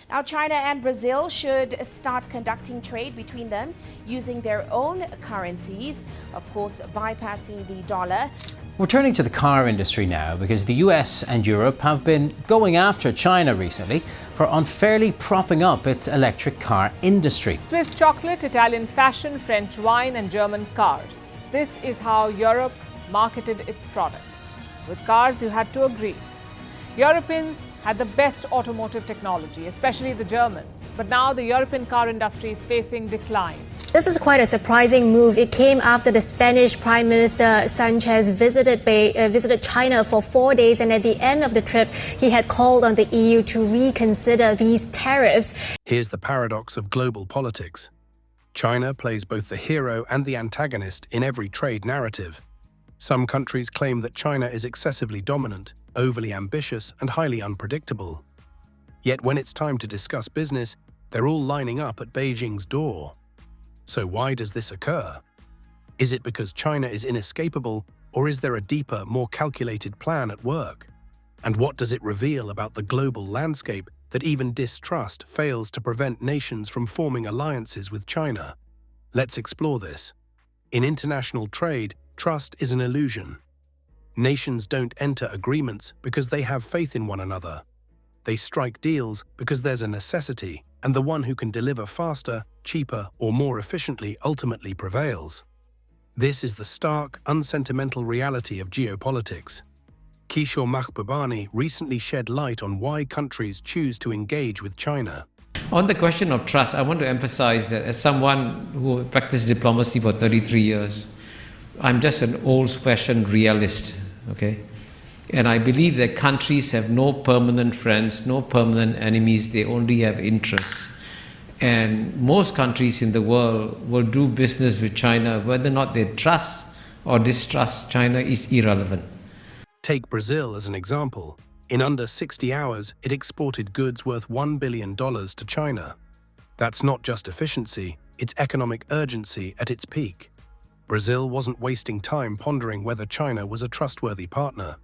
Now, China and Brazil should start conducting trade between them using their own currencies, of course, bypassing the dollar. We're turning to the car industry now because the US and Europe have been going after China recently for unfairly propping up its electric car industry. Swiss chocolate, Italian fashion, French wine and German cars. This is how Europe marketed its products. With cars, you had to agree. Europeans had the best automotive technology, especially the Germans. But now the European car industry is facing decline. This is quite a surprising move. It came after the Spanish Prime Minister Sanchez visited China for 4 days, and at the end of the trip, he had called on the EU to reconsider these tariffs. Here's the paradox of global politics. China plays both the hero and the antagonist in every trade narrative. Some countries claim that China is excessively dominant, overly ambitious, and highly unpredictable. Yet when it's time to discuss business, they're all lining up at Beijing's door. So why does this occur? Is it because China is inescapable, or is there a deeper, more calculated plan at work? And what does it reveal about the global landscape that even distrust fails to prevent nations from forming alliances with China? Let's explore this. In international trade, trust is an illusion. Nations don't enter agreements because they have faith in one another. They strike deals because there's a necessity, and the one who can deliver faster, cheaper, or more efficiently ultimately prevails. This is the stark, unsentimental reality of geopolitics. Kishore Mahbubani recently shed light on why countries choose to engage with China. On the question of trust, I want to emphasize that as someone who practiced diplomacy for 33 years, I'm just an old-fashioned realist, okay? And I believe that countries have no permanent friends, no permanent enemies, they only have interests. And most countries in the world will do business with China. Whether or not they trust or distrust China is irrelevant. Take Brazil as an example. In under 60 hours, it exported goods worth $1 billion to China. That's not just efficiency, it's economic urgency at its peak. Brazil wasn't wasting time pondering whether China was a trustworthy partner.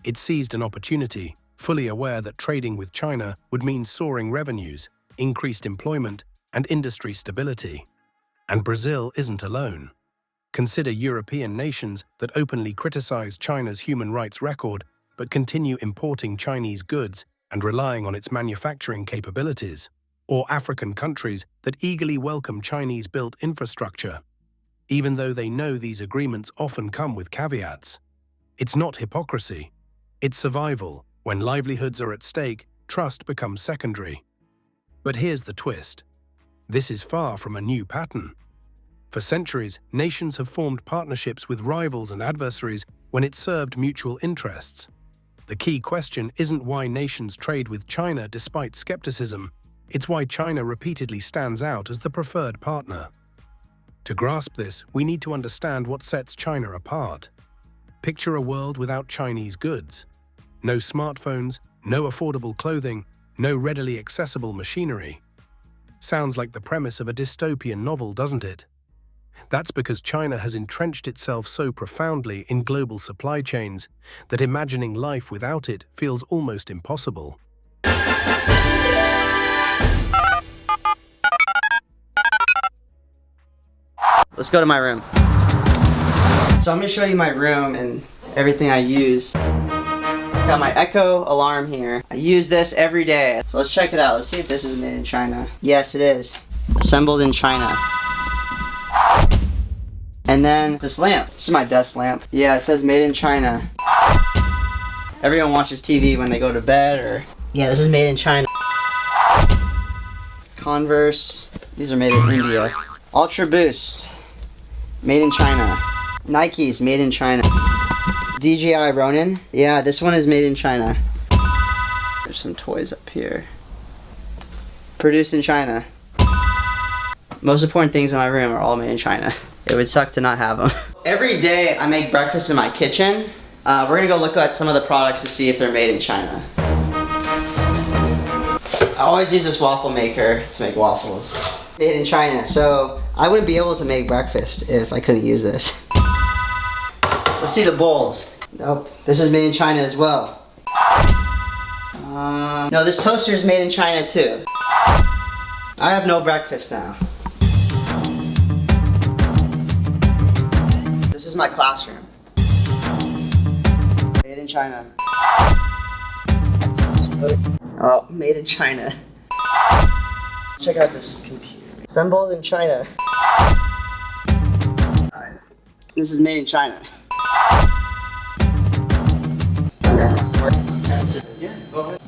It seized an opportunity, fully aware that trading with China would mean soaring revenues, increased employment, and industry stability. And Brazil isn't alone. Consider European nations that openly criticize China's human rights record but continue importing Chinese goods and relying on its manufacturing capabilities, or African countries that eagerly welcome Chinese-built infrastructure, even though they know these agreements often come with caveats. It's not hypocrisy. It's survival. When livelihoods are at stake, trust becomes secondary. But here's the twist. This is far from a new pattern. For centuries, nations have formed partnerships with rivals and adversaries when it served mutual interests. The key question isn't why nations trade with China despite skepticism, it's why China repeatedly stands out as the preferred partner. To grasp this, we need to understand what sets China apart. Picture a world without Chinese goods. No smartphones, no affordable clothing, no readily accessible machinery. Sounds like the premise of a dystopian novel, doesn't it? That's because China has entrenched itself so profoundly in global supply chains that imagining life without it feels almost impossible. Let's go to my room. So I'm gonna show you my room and everything I use. Got my Echo alarm here. I use this every day. So let's check it out. Let's see if this is made in China. Yes, it is. Assembled in China. And then this lamp. This is my desk lamp. Yeah, it says made in China. Everyone watches TV when they go to bed or... Yeah, this is made in China. Converse. These are made in India. Ultra Boost. Made in China. Nikes. Made in China. DJI Ronin. Yeah, this one is made in China. There's some toys up here. Produced in China. Most important things in my room are all made in China. It would suck to not have them. Every day I make breakfast in my kitchen. We're gonna go look at some of the products to see if they're made in China. I always use this waffle maker to make waffles. Made in China, so I wouldn't be able to make breakfast if I couldn't use this. Let's see the bowls. Nope, this is made in China as well. No, this toaster is made in China too. I have no breakfast now. This is my classroom. Made in China. Oh, made in China. Check out this computer. Assembled in China. Alright. This is made in China.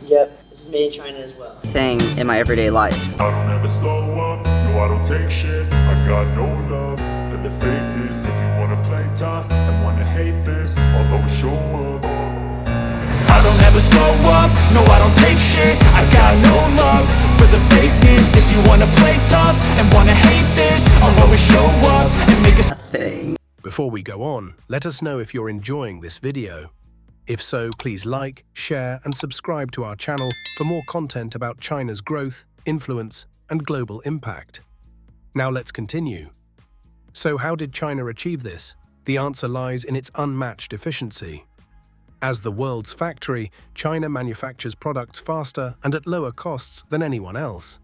Yep, this is made in China as well. Thing in my everyday life. I don't ever slow up, no I don't take shit. I got no love for the fakeness. If you wanna play tough and wanna hate this, I'll always show up. I don't ever slow up, no I don't take shit. I got no love for the fakeness. If you wanna play tough and wanna hate this, I'll always show up and make a Thing. Before we go on, let us know if you're enjoying this video. If so, please like, share, and subscribe to our channel for more content about China's growth, influence, and global impact. Now let's continue. So how did China achieve this? The answer lies in its unmatched efficiency. As the world's factory, China manufactures products faster and at lower costs than anyone else.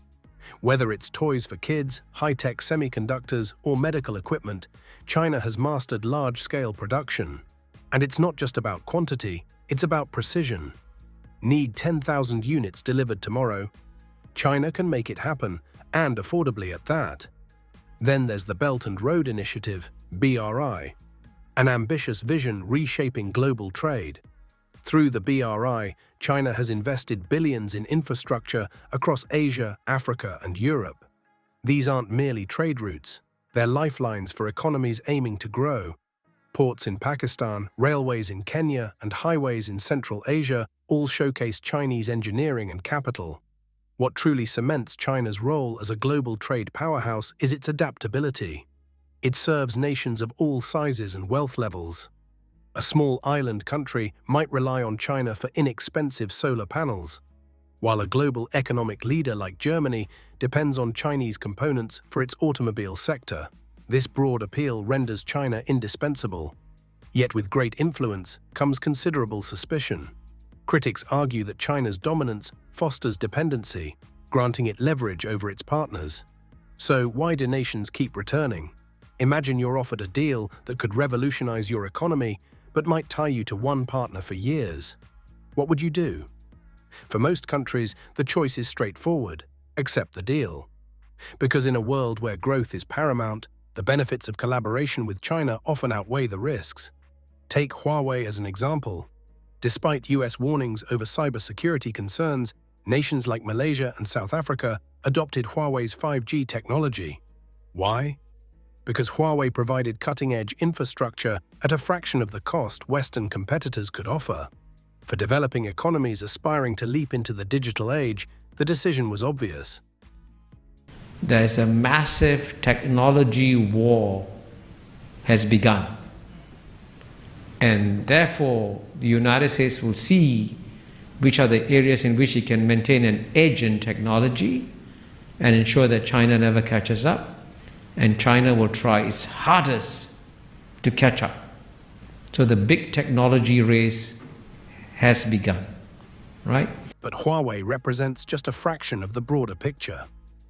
Whether it's toys for kids, high-tech semiconductors, or medical equipment, China has mastered large-scale production. And it's not just about quantity, it's about precision. Need 10,000 units delivered tomorrow? China can make it happen, and affordably at that. Then there's the Belt and Road Initiative, BRI, an ambitious vision reshaping global trade. Through the BRI, China has invested billions in infrastructure across Asia, Africa, and Europe. These aren't merely trade routes, they're lifelines for economies aiming to grow. Ports in Pakistan, railways in Kenya, and highways in Central Asia all showcase Chinese engineering and capital. What truly cements China's role as a global trade powerhouse is its adaptability. It serves nations of all sizes and wealth levels. A small island country might rely on China for inexpensive solar panels, while a global economic leader like Germany depends on Chinese components for its automobile sector. This broad appeal renders China indispensable. Yet with great influence comes considerable suspicion. Critics argue that China's dominance fosters dependency, granting it leverage over its partners. So why do nations keep returning? Imagine you're offered a deal that could revolutionize your economy, but might tie you to one partner for years. What would you do? For most countries, the choice is straightforward: accept the deal. Because in a world where growth is paramount, the benefits of collaboration with China often outweigh the risks. Take Huawei as an example. Despite US warnings over cybersecurity concerns, nations like Malaysia and South Africa adopted Huawei's 5G technology. Why? Because Huawei provided cutting-edge infrastructure at a fraction of the cost Western competitors could offer. For developing economies aspiring to leap into the digital age, the decision was obvious. There's a massive technology war has begun. And therefore, the United States will see which are the areas in which it can maintain an edge in technology and ensure that China never catches up. And China will try its hardest to catch up. So the big technology race has begun, right? But Huawei represents just a fraction of the broader picture.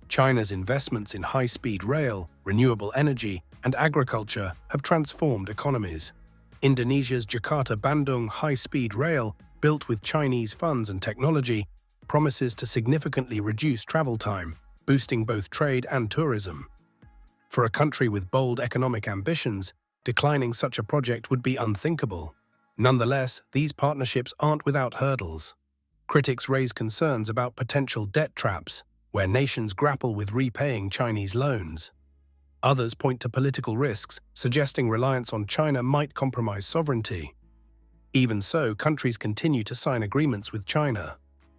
China's investments in high-speed rail, renewable energy, and agriculture have transformed economies. Indonesia's Jakarta-Bandung high-speed rail, built with Chinese funds and technology, promises to significantly reduce travel time, boosting both trade and tourism. For a country with bold economic ambitions, declining such a project would be unthinkable. Nonetheless, these partnerships aren't without hurdles. Critics raise concerns about potential debt traps, where nations grapple with repaying Chinese loans. Others point to political risks, suggesting reliance on China might compromise sovereignty. Even so, countries continue to sign agreements with China.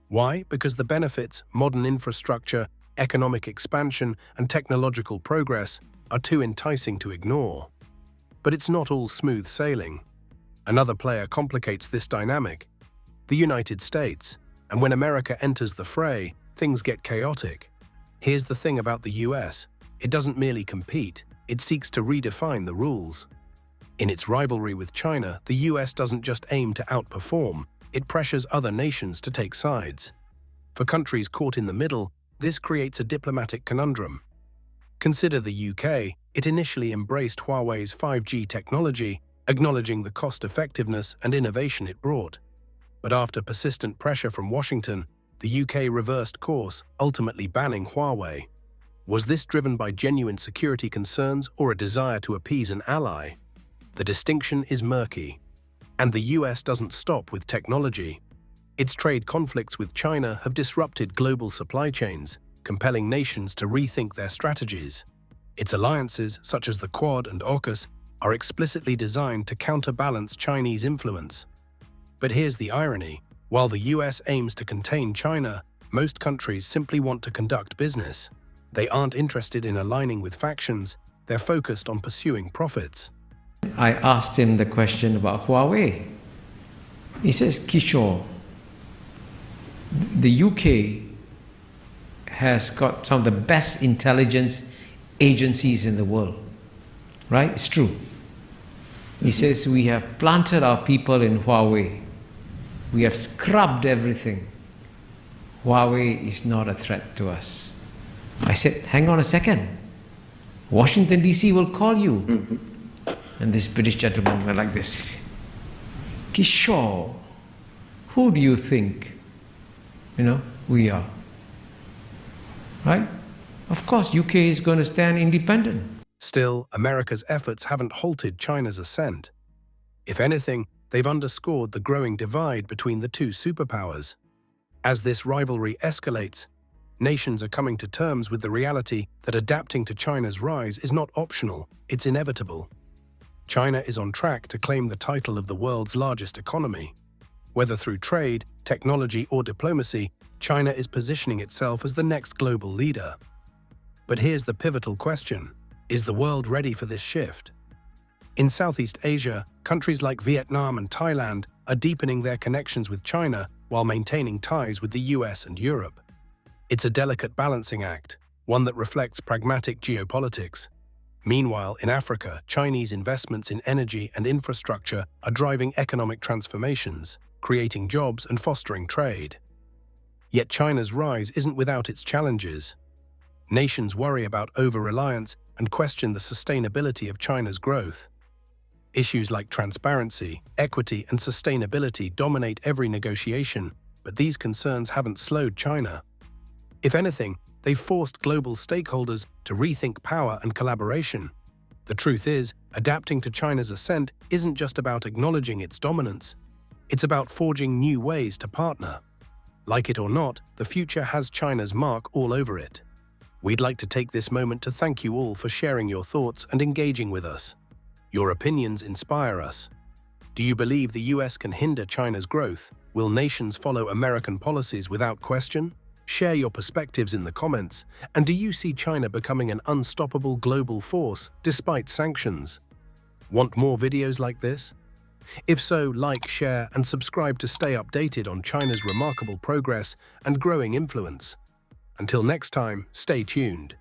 Why? Because the benefits, modern infrastructure, economic expansion, and technological progress are too enticing to ignore. But it's not all smooth sailing. Another player complicates this dynamic: the United States. And when America enters the fray, things get chaotic. Here's the thing about the US: it doesn't merely compete, it seeks to redefine the rules. In its rivalry with China, the US doesn't just aim to outperform, it pressures other nations to take sides. For countries caught in the middle, This creates a diplomatic conundrum. Consider the UK. It initially embraced Huawei's 5G technology, acknowledging the cost-effectiveness and innovation it brought. But after persistent pressure from Washington, the UK reversed course, ultimately banning Huawei. Was this driven by genuine security concerns or a desire to appease an ally? The distinction is murky. And the US doesn't stop with technology. Its trade conflicts with China have disrupted global supply chains, compelling nations to rethink their strategies. Its alliances, such as the Quad and AUKUS, are explicitly designed to counterbalance Chinese influence. But here's the irony. While the US aims to contain China, most countries simply want to conduct business. They aren't interested in aligning with factions, they're focused on pursuing profits. I asked him the question about Huawei. He says, Kishore, the UK has got some of the best intelligence agencies in the world, right? It's true. He says, we have planted our people in Huawei. We have scrubbed everything. Huawei is not a threat to us. I said, hang on a second. Washington, D.C. will call you. And this British gentleman went like this. Kishore, who do you think, we are? Right? Of course, UK is going to stand independent. Still, America's efforts haven't halted China's ascent. If anything, they've underscored the growing divide between the two superpowers. As this rivalry escalates, nations are coming to terms with the reality that adapting to China's rise is not optional, it's inevitable. China is on track to claim the title of the world's largest economy. Whether through trade, technology, or diplomacy, China is positioning itself as the next global leader. But here's the pivotal question. Is the world ready for this shift? In Southeast Asia, countries like Vietnam and Thailand are deepening their connections with China while maintaining ties with the US and Europe. It's a delicate balancing act, one that reflects pragmatic geopolitics. Meanwhile, in Africa, Chinese investments in energy and infrastructure are driving economic transformations, creating jobs and fostering trade. Yet China's rise isn't without its challenges. Nations worry about over-reliance and question the sustainability of China's growth. Issues like transparency, equity, and sustainability dominate every negotiation, but these concerns haven't slowed China. If anything, they've forced global stakeholders to rethink power and collaboration. The truth is, adapting to China's ascent isn't just about acknowledging its dominance. It's about forging new ways to partner. Like it or not, the future has China's mark all over it. We'd like to take this moment to thank you all for sharing your thoughts and engaging with us. Your opinions inspire us. Do you believe the US can hinder China's growth? Will nations follow American policies without question? Share your perspectives in the comments. And do you see China becoming an unstoppable global force despite sanctions? Want more videos like this? If so, like, share, and subscribe to stay updated on China's remarkable progress and growing influence. Until next time, stay tuned.